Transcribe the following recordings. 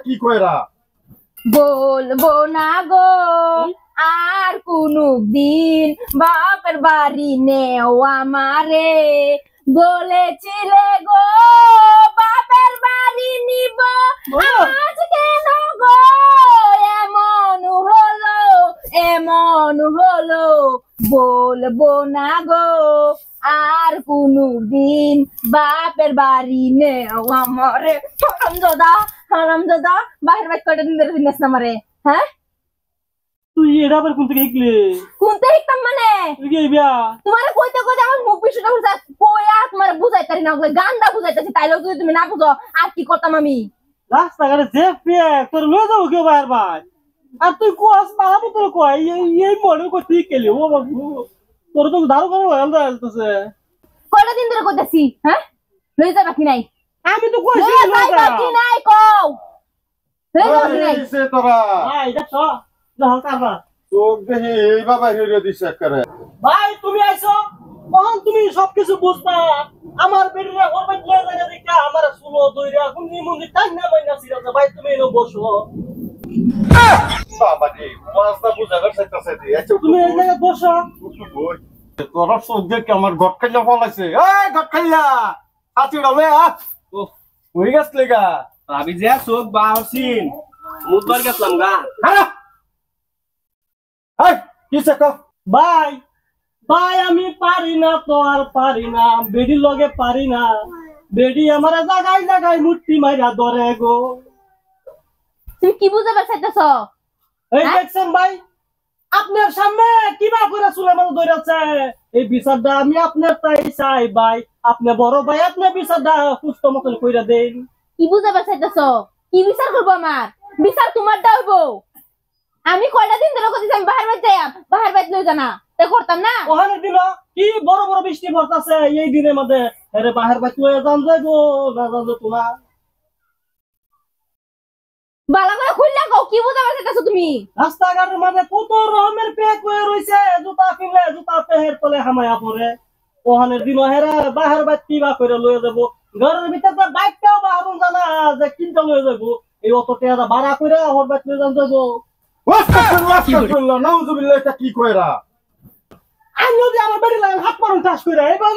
কি কয়রা বলবো না গো আর কোনো দিন বাপের বাড়ি নেও আমারে বলেছিলে গো বাপের বাড়ি নিব আজ কেন গো এমন হলো বলবো না গো আর কোনো দিন বাপের বাড়ি নেও আমারে হারামজাদা বাহির বাইক কয়টা দিন ধরে দিনাস না আমারে হ্যাঁ তুই এটা আবার কোন থেকে শিখলি কোনতে শিখতাম মানে তোমারে কইতে কইতে আমার মুখ বিশুটা হইছে কইয়া তোমারে বুঝাইতারি না ওগুলো গান্দা বুঝাইতাছি তাইলেও যদি তুমি না বুঝো আর কি করতাম আমি রাস্তাঘাটে যে পেয়ে তোর লয়ে যাবো কেউ বাইর ভাই আর তুই কোয়াস মারাবো তোর কয় এই মনে কই ঠিক কেলি ও বাবু তোর তো দারু করে আলাদা আসতেছে কয়টা দিন ধরে কইতাছি হ্যাঁ লই যাবা কি নাই আমি তো কইছি লই যাবা কি নাই কও লই যাবা কি নাই সে তোরা ভাই দেখো যাও কারবা চোখ দেখে এই বাবা হেরে দিছে করে ভাই তুমি আইছো কখন তুমি সবকিছু বুঝবা আমার বেরিয়ে ওরবাই লয়ে যায় দেখা আমার সুলো দইরা গুনি মুনি টান্না মাইনা ছিড়া ভাই তুমি এনো বসো বাবা রে ওয়াজটা বুঝাবার চাইতাছে দি আচ্ছা তুমি এই জায়গায় বসো তোরা চোখ দেখে আমার গটকাইলা ফলাইছে এই গটকাইলা হাতিড়া লয়ে আ হই গেছলে গা আমি যে চোখ বাউছিন মুদবার গেছলাম গা খারাপ এই কিছে কো ভাই ভাই আমি পারি না তো আর পারি না বেডি লগে পারি না বেডি আমার জায়গায় জায়গায় মুট্টি মাইরা ধরে গো তুমি কি বুঝাবা চাইতাছো এই দেখছেন ভাই আপনার সামনে কিবা করে চুলে মানে ধরেছে এই বিচারটা আমি আপনার তাই চাই ভাই আপনি বড় ভাই আপনি বিচারটা সুস্থ মতন কইরা দেন কি বুঝাবা চাইতাছো কি বিচার করবো আমার বিচার তোমারটা হইবো আমি কয়টা দিন ধরে কইতাছি আমি বাহির বাইত যাইম বাহির বাইত লই জানা তাই করতাম না ওখানে দিন কি বড় বড় বৃষ্টি পড়তাছে এই দিনের মধ্যে আরে বাহির বাইত লয়ে যান যাইবো না যান যাইবো না বালা করে খুললা কও কি বুঝাবা চাইতাছো তুমি রাস্তাঘাটের মাঝে কত রকমের পেক হয়ে রইছে জুতা কিনলে জুতা পেহের তলে হামায়া পড়ে ওখানে দিন হেরা বাহির বাইত কিবা করে লয়ে যাবো ঘরের ভিতরে বাইকটাও বাহারুন জানা যে কিনতে লয়ে যাবো এই অত টাকা ভাড়া করে ওর বাইত লয়ে যান যাবো নাউজুবিল্লাহ এটা কি কয়রা আমি যদি আমার বাড়ি লাগে হাত মারুন টাস করে এবার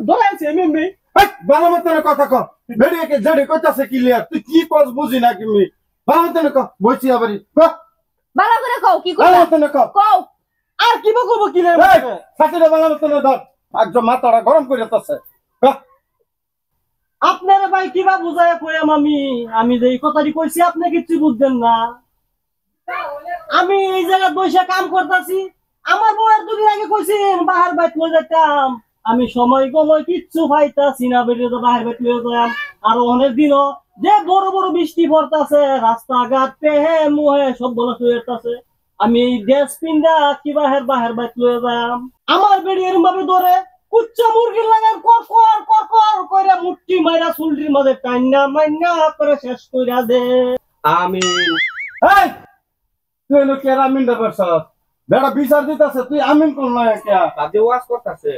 ধরাইছে এমনি এই ভালো মতন কথা কও বেরিয়েকে জড়ে কইতাছে ক্লিয়ার তুই কি কস বুঝি না তুমি ভালো মতন কও বইছি আবারই কও বালা করে কও কি ভালো করবা মতন কও কও আর কি বকবো কি রে এই সাকিরে ভালো মতন ধর একদম মাথাটা গরম করে দিতেছে আপনার ভাই কিবা বুঝায় কইম আমি যে এই কথাটি কইছি আপনি কিছু বুঝবেন না আমি এই জায়গায় বসে কাম করতেছি আমার বউয়ের দুদিন আগে কইছেন বাহার বাইত লয়ে যেতাম আমি সময় গময় কিচ্ছু পাইতাছি না বেরিয়ে তো বাহার বাইত লয়ে যাম আর অনেক দিনও যে বড় বড় বৃষ্টি পড়তাছে রাস্তাঘাট পেহে মুহে সব বলা হইতাছে আমি এই ড্রেস পিন্দা কি বাহার বাইত লয়ে যাম আমার বেড়ি এরম ভাবে ধরে কুচ্চা মুরগির লাগান কর কর কর কর কইরা মুট্টি মাইরা চুলটির মধ্যে টাইনা মাইনা করে শেষ কইরা দে আমিন এই তুই এলো কেরা মিন্ডা করছ বেড়া বিচার দিতেছে তুই আমিন কোন না কে কাজে ওয়াজ করতেছে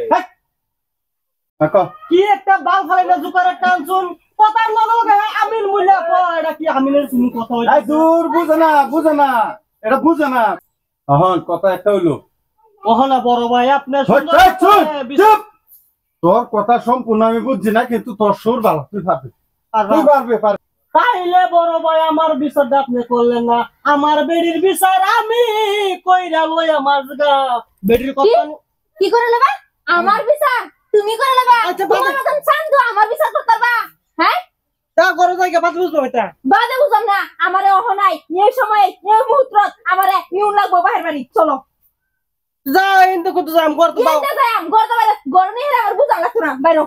কি একটা বাল ফালাইনা জুকারে টানছুন কথার লগে আমিন মুইলা কয় এটা কি আমিনের তুমি কথা হইছে এই দূর বুঝে না এটা বুঝে না এখন কথা একটা হইলো ওহনা বড় ভাই আপনার চুপ তোর কথা সম্পূর্ণ আমি বুঝছি না কিন্তু তোর সুর ভালো তুই পারবি তাইলে বড় ভাই আমার বিচারটা আপনি করলেন না আমার বেড়ির বিচার আমি কইরা লই আমার গা বেড়ির কথা কি করে লবা আমার বিচার তুমি করে লবা আচ্ছা, তোমার মতন চান্দু আমার বিচার করতে পারবা হ্যাঁ তা করে যাইগা বাদ বুঝলো এটা বাদে বুঝাম না আমারে অহনাই এই সময় এই মুহূর্ত আমারে নিউন লাগবো বাহির বাড়ি চলো যা ইন্দু কত যাম করতে দাও গড়তে যাই গড়তে বাইরে গড় নিয়ে আমার বুঝাম লাগতো না বাইরে